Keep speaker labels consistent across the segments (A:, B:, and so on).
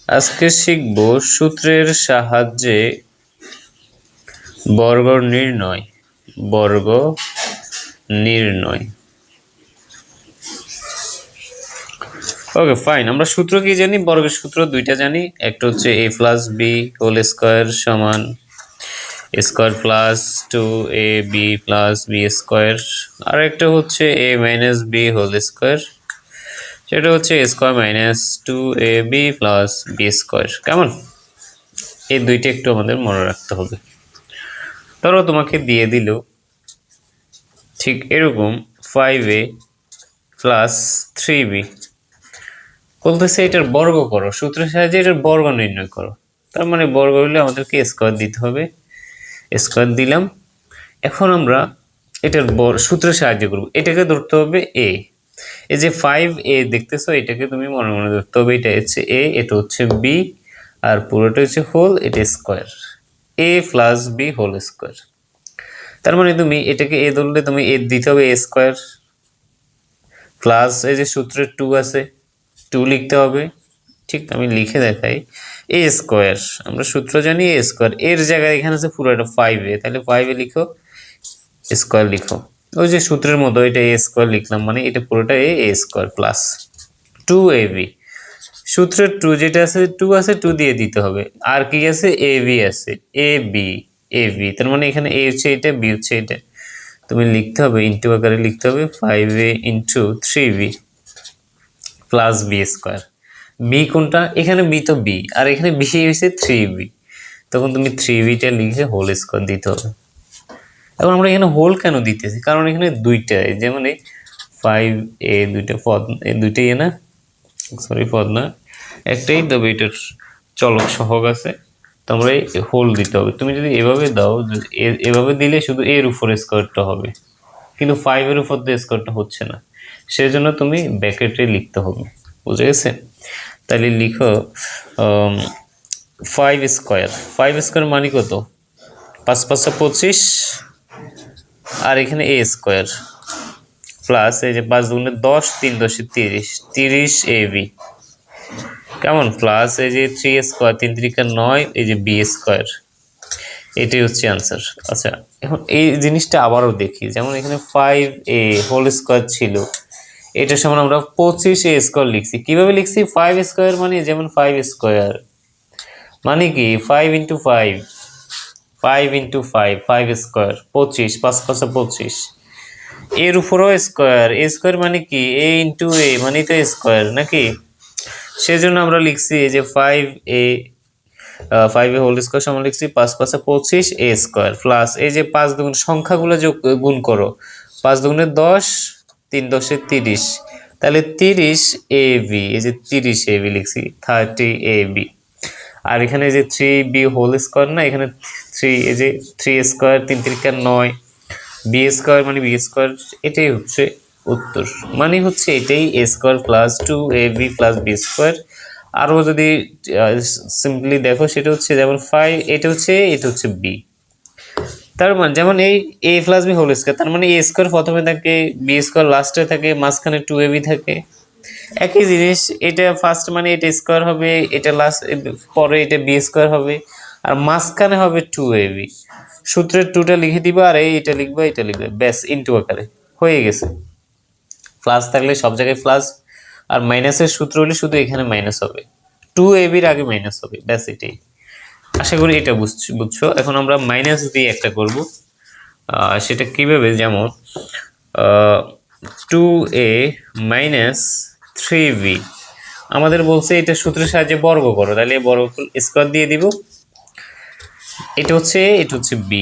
A: আজকে শিখব সূত্রের সাহায্যে বর্গ নির্ণয়। ওকে ফাইন, আমরা সূত্র কি জানি? বর্গের সূত্র দুইটা জানি। একটা হচ্ছে a plus B whole square সমান square plus 2ab plus B square, আর একটা হচ্ছে a minus B whole square, সেটা হচ্ছে a square minus 2ab plus B square. কেমন? এই দুইটা একটু আমাদের মনে রাখতে হবে। ধরো তোমাকে দিয়ে দিল ঠিক এরকম 5a প্লাস 3b, বলতেছে এটার বর্গ করো, সূত্রের সাহায্যে এটার বর্গ নির্ণয় করো। তার মানে বর্গ হলে আমাদেরকে স্কোয়ার দিতে হবে, স্কোয়ার দিলাম। এখন আমরা এটার সূত্রের সাহায্যে করব। এটাকে ধরতে হবে a, এই যে 5a দেখতেছো, এটাকে তুমি মনে মনে ধরতে হবে। এটা হচ্ছে a, এটা হচ্ছে b, আর পুরোটা হচ্ছে হোল, এটা square, a plus B whole square. তার মানে তুমি এটাকে a ধরলে তুমি a দিতে হবে a স্কোয়ার প্লাস এই যে সূত্রের 2 আছে 2 লিখতে হবে। ঠিক আমি লিখে দেখাই, a স্কোয়ার, আমরা সূত্র জানি a স্কোয়ার, এর জায়গায় এখানে আছে পুরোটা 5a, তাহলে 5a লিখো, স্কোয়ার লিখো, ওই যে সূত্রের মতো এটা a স্কোয়ার লিখলাম, মানে এটা পুরোটা a স্কোয়ার প্লাস 2ab। সূত্রের 2 যেটা আছে 2 আছে 2 দিয়ে দিতে হবে, আর কি আছে ab আছে, ab, তার মানে এখানে a হচ্ছে এটা, b হচ্ছে এটা, তুমি লিখতে হবে ইনটু আকারে লিখতে হবে 5a into 3b plus B square. B কোনটা? এখানে বি তো বি, আর এখানে বি হয়েছে 3b, তখন তুমি 3bটা লিখে হোল স্কোয়ার দিতে হবে। এখন আমরা এখানে হোল কেন দিতেছি? কারণ এখানে দুইটাই, যেমন এই 5a দুইটা পদ, এই দুইটাই না, সরি পদ না, একটাই, তবে এটার চলক সহগ আছে, তোমরা হোল দিতে হবে। তুমি যদি এভাবে দাও, এভাবে দিলে শুধু এর উপরে স্কোয়ারটা হবে, কিন্তু 5 এর উপর দিয়ে স্কোয়ারটা হচ্ছে না, সেজন্য তুমি ব্র্যাকেটে লিখতে হবে। বুঝে গেছে? তাহলে লিখো 5 স্কোয়ার, 5 স্কোয়ার মানে কত? 5 5 25, আর এখানে a স্কোয়ার প্লাস এই যে 5 দুগুণে 10, 3 10 30, 30ab, কেমন? প্লাস এই যে 3 স্কোয়ার, 3 3 9, এই যে বি স্কোয়ার, এটাই হচ্ছে আনসার। আচ্ছা, এখন এই জিনিসটা আবারও দেখি, যেমন এখানে 5a হোল স্কোয়ার ছিল, এটার সমান আমরা 25a স্কোয়ার লিখছি। কিভাবে লিখছি? 5 স্কোয়ার মানে যেমন 5 স্কোয়ার মানে কি 5 ইন্টু 5, 5 ইন্টু 5, 5 স্কোয়ার 25, 5 5 25, এর উপরও স্কোয়ার, এ স্কোয়ার মানে কি a ইন্টু a মানে তো স্কোয়ার নাকি, সেজন্য আমরা লিখছি এই যে 5a হোল স্কোয়ার সমান লিখছি 5 5 25 a স্কোয়ার প্লাস এই যে 5 দুগুণ সংখ্যাগুলো যোগ গুণ করো, 5 দুগুণে 10, 3 10 30, তাহলে 30ab, এই যে 30ab লিখছি, 30ab। আর এখানে যে 3b হোল স্কোয়ার না, এখানে 3, এই যে 3 স্কোয়ার, 3 3 9, বি স্কোয়ার মানে বি স্কোয়ার, এটাই হচ্ছে উত্তর। মানে হচ্ছে এটাই a square plus 2ab plus B square. আরও যদি সিম্পলি দেখো, সেটা হচ্ছে যেমন 5, এটা হচ্ছে b, তার মানে যেমন এই a plus B whole square, তার মানে a স্কোয়ার প্রথমে থাকে, বি স্কোয়ার লাস্টে থাকে, মাঝখানে 2ab থাকে। একই জিনিস, এটা ফার্স্ট মানে এটা স্কোয়ার হবে, এটা লাস্ট পরে এটা বি স্কোয়ার হবে, আর মাঝখানে হবে 2ab। সূত্রের 2টা লিখে দিবা, আর এটা লিখবা, এটা লিখবে, ব্যাস ইনটু আকারে হয়ে গেছে। প্লাস থাকলে সব জায়গায় প্লাস, আর মাইনাসের সূত্র হলে শুধু এখানে মাইনাস হবে, 2ab এর আগে মাইনাস হবে, ব্যাস এটাই। আশা করি এটা বুঝছো। এখন আমরা মাইনাস দিয়ে একটা করব, সেটা কিভাবে? যেমন 2a মাইনাস 3b, আমাদের বলছে এটা সূত্রের সাহায্যে বর্গ করো, তাহলে বর্গ স্কোয়ার দিয়ে দিব। এটা হচ্ছে b।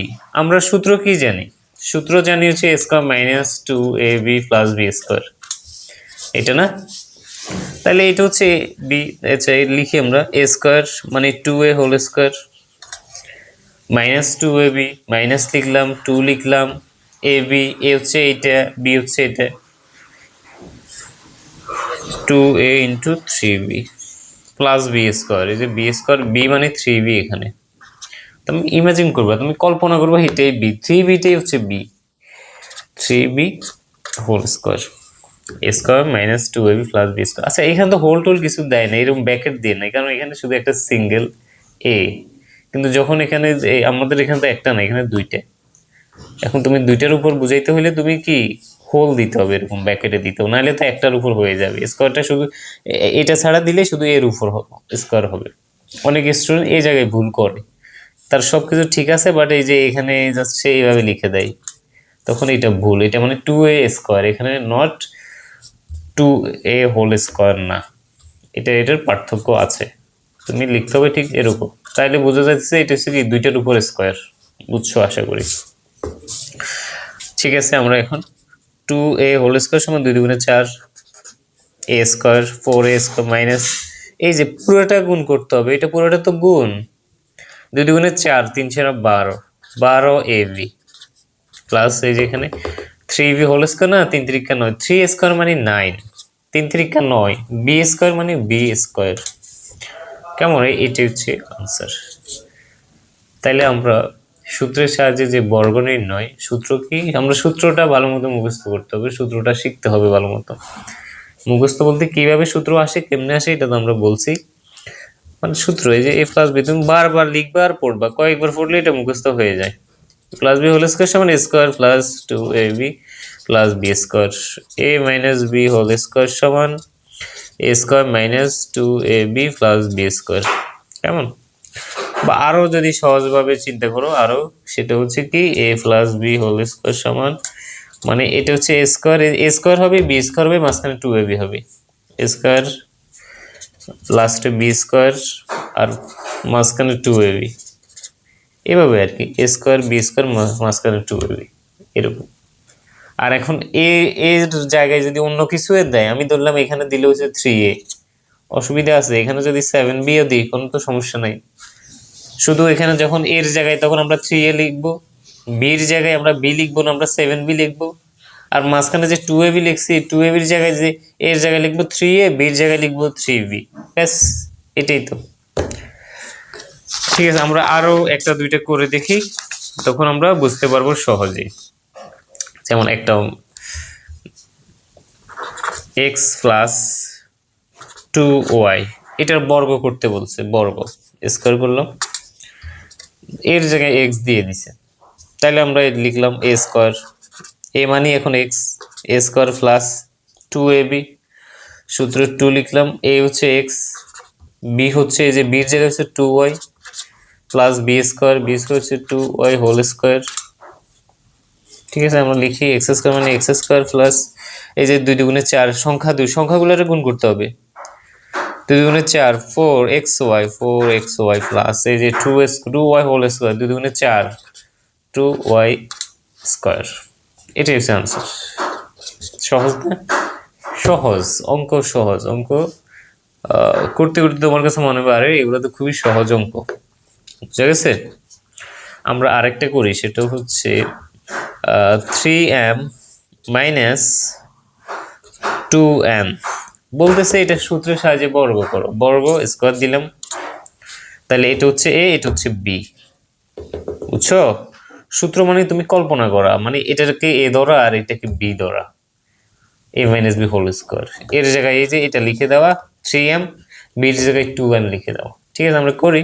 A: আমরা সূত্র কি জানি? সূত্র জানি হচ্ছে a square minus 2ab plus B square, এটা না? তাহলে এটা হচ্ছে বি, আচ্ছা লিখি আমরা a স্কোয়ার মানে 2a whole square minus 2ab, minus লিখলাম, 2 লিখলাম, ab, a হচ্ছে এইটা, b হচ্ছে এটা, 2a into 3b plus B square, এই যে বি স্কোয়ার, বি মানে 3b, এখানে তুমি ইমাজিন করবা, তুমি কল্পনা করবা এটাই বি, 3bটাই হচ্ছে B, 3b whole square. A square minus 2ab plus B square. আচ্ছা এখানে তো হোল টোল কিছু দেয় না, এরকম ব্র্যাকেট দিয়ে নাই, কারণ এখানে শুধু একটা সিঙ্গেল এ, কিন্তু যখন এখানে আমাদের এখানে তো একটা না, এখানে দুইটা। এখন তুমি দুইটার উপর বুঝাইতে হলে তুমি কি হোল দিতে হবে, এরকম ব্র্যাকেটে দিতে হবে, নাহলে তো একটার উপর হয়ে যাবে। স্কোয়ারটা শুধু এটা ছাড়া দিলে শুধু এর উপর স্কোয়ার হবে। অনেক স্টুডেন্ট এই জায়গায় ভুল করে, তার সবকিছু ঠিক আছে বাট এই যে এখানে জাস্ট সে এইভাবে লিখে দেয়, তখন এটা ভুল। এটা মানে 2a স্কোয়ার, এখানে নট 2a হোল স্কোয়ার না, এটার পার্থক্য আছে। তুমি লিখতে হবে ঠিক এরকম, তাইলে বোঝা যাচ্ছে এটা হচ্ছে কি দুইটার উপর স্কোয়ার। বুঝছো আশা করি। ঠিক আছে, আমরা এখন 2a হোল স্কোয়ার সমান 2 দুগুণে 4 a square 4a square minus, এই যে পুরোটা গুণ করতে হবে, এটা পুরোটা তো গুণ, 2 দুগুণে 4 3 4 12 12ab প্লাস এই যে এখানে 3b হোল স্কোয়ার না, 3 3 9, 3 স্কোয়ার মানে 9, 3 3 9, b স্কোয়ার মানে b স্কোয়ার। কেমন, এটা হচ্ছে আনসার। তাইলে আমরা সূত্রের সাহায্যে যে বর্গ নির্ণয়, সূত্র কি, আমরা সূত্রটা ভালো মতো মুখস্থ করতে হবে, সূত্রটা শিখতে হবে ভালো মতো। মুখস্থ বলতে কিভাবে সূত্র আসে, কেমনে আসে, এটা তো আমরা বলছি। মানে সূত্র এই যে a প্লাস বি, তুমি বারবার লিখবা আর পড়বা, কয়েকবার পড়লে এটা মুখস্থ হয়ে যায়। প্লাস বি হোল স্কোয়ার সমান square plus 2ab plus B square, a minus B whole square সমান a square minus 2ab plus B square. কেমন, বা আরো যদি সহজভাবে চিন্তা করো আরো, সেটা হচ্ছে কি a plus B whole square সমান, মানে এটা হচ্ছে a স্কোয়ার হবে, বি স্কোয়ার হবে, মাঝখানে 2ab হবে, a স্কোয়ার লাস্টে বি স্কোয়ার আর মাঝখানে 2ab, এভাবে আর কি, a স্কোয়ার বি স্কোয়ার মাঝখানে 2ab এরকম। আর এখন এর জায়গায় যদি অন্য কিছু দেয়, আমি ধরলাম এখানে দিলে হচ্ছে 3a, অসুবিধা আছে, এখানে যদি 7bও দিই কোনো তো সমস্যা নাই, শুধু এখানে যখন এর জায়গায় তখন আমরা 3a লিখবো, বির জায়গায় আমরা বি লিখবো না, আমরা 7b লিখবো। আর মাঝখানে যে 2ab লিখছি, 2ab এর জায়গায় যে এর জায়গায় লিখবো 3a, বির জায়গায় লিখবো 3b, ব্যাস এটাই তো। ঠিক আছে, আমরা আরো একটা দুইটা করে দেখি, তখন আমরা বুঝতে পারবো সহজেই। যেমন একটা x প্লাস 2y, এটার বর্গ করতে বলছে, বর্গ স্কোয়ার করলাম, এর জায়গায় x দিয়ে দিছে, তাহলে আমরা লিখলাম a স্কোয়ার, a মানে এখন x, a square plus 2ab, সূত্র 2 লিখলাম, a হচ্ছে x, b হচ্ছে এই যে বির জায়গায় হচ্ছে 2y plus B square, B square হচ্ছে 2y হোল স্কোয়ার। ঠিক আছে, আমরা লিখি এক্স স্কোয়ার মানে এক্স স্কোয়ার প্লাস এই যে 2 দুগুণে 4, সংখ্যা 2, সংখ্যাগুলোর গুণ করতে হবে, 2 দুগুণে 4 4xy প্লাস এই যে 2y হোল স্কোয়ার, 2 দুগুণে 4 2y স্কোয়ার। এটাই হচ্ছে আনসার। সহজ না? সহজ অঙ্ক, সহজ অঙ্ক করতে করতে তোমার কাছে মনে হবে আরে এগুলো তো খুবই সহজ অঙ্ক, বুঝা গেছে। আমরা আরেকটা করি, সেটা হচ্ছে 3m মাইনাস 2n, বলতেছে এটা সূত্রের সাহায্যে বর্গ করো, বর্গ স্কোয়ার দিলাম, তাহলে এটা হচ্ছে a, এটা হচ্ছে b, বুঝছো। সূত্র মানে তুমি কল্পনা করা, মানে এটাকে a ধরা আর এটাকে b ধরা, a minus B whole square, এর জায়গায় এই যে এটা লিখে দেওয়া 3m, b এর জায়গায় 2n লিখে দেওয়া। ঠিক আছে, আমরা করি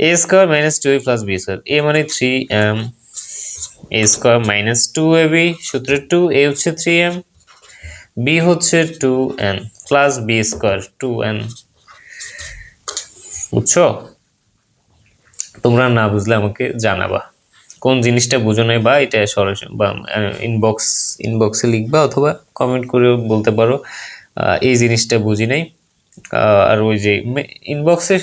A: a square minus 2a plus b square, a মানে 3m, a square minus 2ab, সূত্রের 2, a হচ্ছে 3m, b হচ্ছে 2n plus b square 2n, বুঝছো। তোমরা না বুঝলে আমাকে জানাবা কোন জিনিসটা বুঝো নাই, বা এটা সরাসরি বা ইনবক্সে লিখবা, অথবা কমেন্ট করে বলতে পারো এই জিনিসটা বুঝি নাই। আর ওই যে ইনবক্সে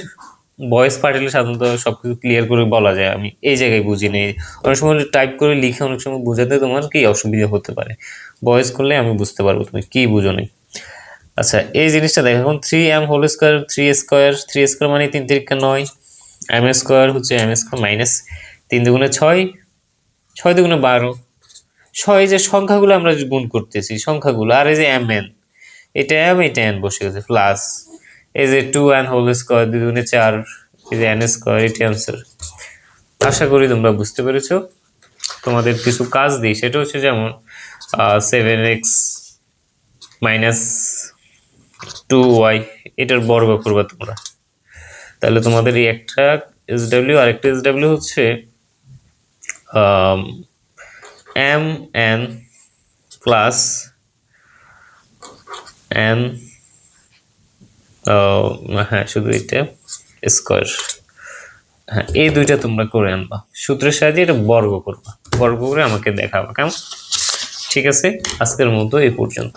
A: ভয়েস পাঠালে সাধারণত সবকিছু ক্লিয়ার করে বলা যায়, আমি এই জায়গায় বুঝি নেই, অনেক সময় টাইপ করে লিখে অনেক সময় বোঝাতে তোমার কি অসুবিধা হতে পারে, ভয়েস করলে আমি বুঝতে পারবো তুমি কি বুঝো নেই। আচ্ছা এই জিনিসটা দেখো, এখন 3m হোল স্কোয়ার, 3 স্কোয়ার মানে 3 3 9, m স্কোয়ার হচ্ছে m স্কোয়ার মাইনাস 3 দুগুণে 6, 6 দুগুণে 12, 6 যে সংখ্যাগুলো আমরা গুণ করতেছি সংখ্যাগুলো, আর এই যে mn, এটা m এটা n বসে গেছে, প্লাস এই যে 2n হোল স্কোয়ার 2 দুগুণে 4, এই যে n স্কোয়ার, এটি আনসার। আশা করি তোমরা বুঝতে পেরেছো। তোমাদের কিছু কাজ দিই, সেটা হচ্ছে যেমন 7x মাইনাস 2y, এটার বর্গ করবা তোমরা। তাহলে তোমাদের এই একটা SW আর একটা SW হচ্ছে mn প্লাস n, হ্যাঁ শুধু এটা স্কোয়ার। হ্যাঁ এই দুইটা তোমরা করে আনবা, সূত্রের সাহায্যে এটা বর্গ করবা, বর্গ করে আমাকে দেখাবা কেমন। ঠিক আছে, আজকের মতো এই পর্যন্ত।